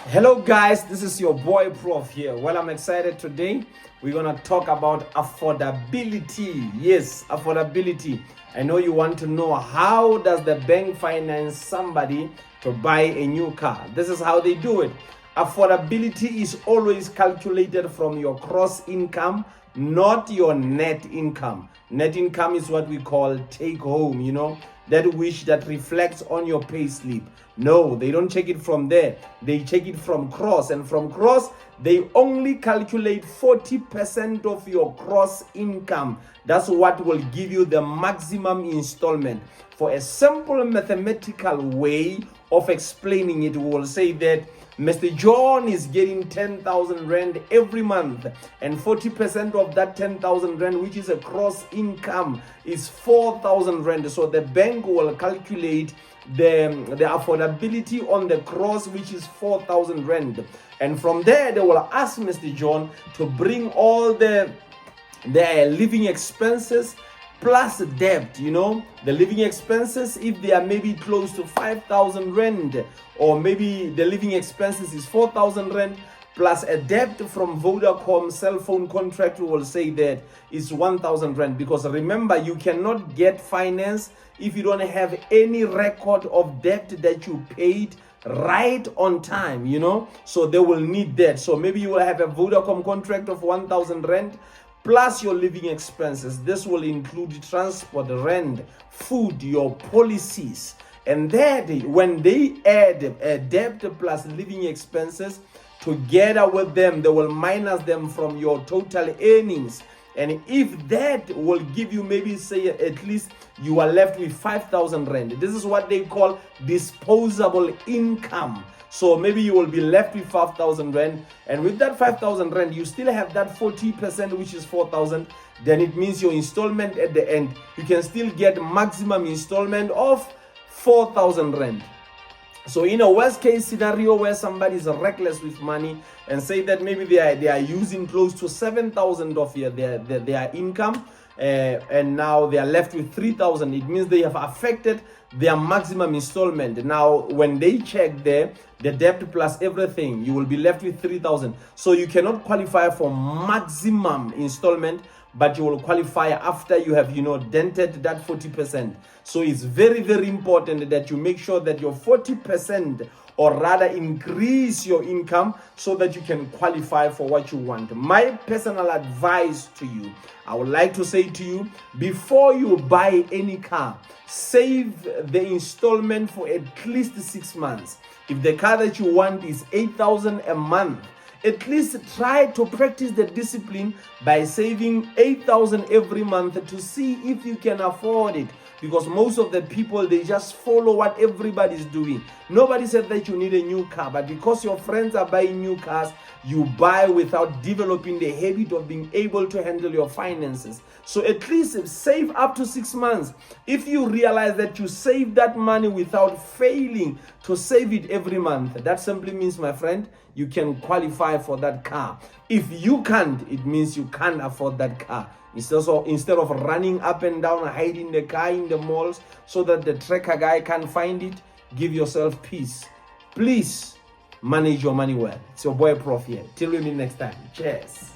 Hello guys, this is your boy Prof here. Well, I'm excited today. We're gonna talk about affordability. Yes, affordability. I know you want to know, how does the bank finance somebody to buy a new car? This is how they do it. Affordability is always calculated from your gross income, not your net income. Net income is what we call take home, that which that reflects on your pay slip. No, they don't check it from there. They check it from gross, and from gross they only calculate 40% of your gross income. That's what will give you the maximum installment. For a simple mathematical way of explaining it, we will say that Mr. John is getting 10,000 rand every month, and 40% of that 10,000 rand, which is a gross income, is 4,000 rand. So the bank will calculate the affordability on the gross, which is 4,000 rand, and from there they will ask Mr. John to bring all the living expenses plus debt. The living expenses, if they are maybe close to 5,000 rand, or maybe the living expenses is 4,000 rand, plus a debt from Vodacom cell phone contract, we will say that is 1,000 rand. Because remember, you cannot get finance if you don't have any record of debt that you paid right on time, so they will need that. So maybe you will have a Vodacom contract of 1,000 rand plus your living expenses. This will include transport, rent, food, your policies. And then when they add a debt plus living expenses together with them, they will minus them from your total earnings. And if that will give you, maybe say at least you are left with 5,000 rand. This is what they call disposable income. So maybe you will be left with 5,000 rand, and with that 5,000 rand, you still have that 40%, which is 4,000. Then it means your installment at the end, you can still get maximum installment of 4,000 rand. So in a worst case scenario where somebody is reckless with money and say that maybe they are using close to 7,000 of their income, and now they are left with 3,000, it means they have affected their maximum installment. Now when they check there, the debt plus everything, you will be left with 3,000. So you cannot qualify for maximum installment, but you will qualify after you have dented that 40%. So it's very, very important that you make sure that your 40%, or rather increase your income, so that you can qualify for what you want. My personal advice to you, I would like to say to you, before you buy any car, save the installment for at least 6 months. If the car that you want is 8,000 a month, at least try to practice the discipline by saving 8,000 every month to see if you can afford it. Because most of the people, they just follow what everybody's doing. Nobody said that you need a new car, but because your friends are buying new cars, you buy without developing the habit of being able to handle your finances. So at least save up to 6 months. If you realize that you save that money without failing to save it every month, that simply means, my friend, you can qualify for that car. If you can't, it means you can't afford that car. Instead of running up and down, hiding the car in the malls so that the tracker guy can't find it, give yourself peace. Please manage your money well. It's your boy Prof here. Till we meet next time. Cheers.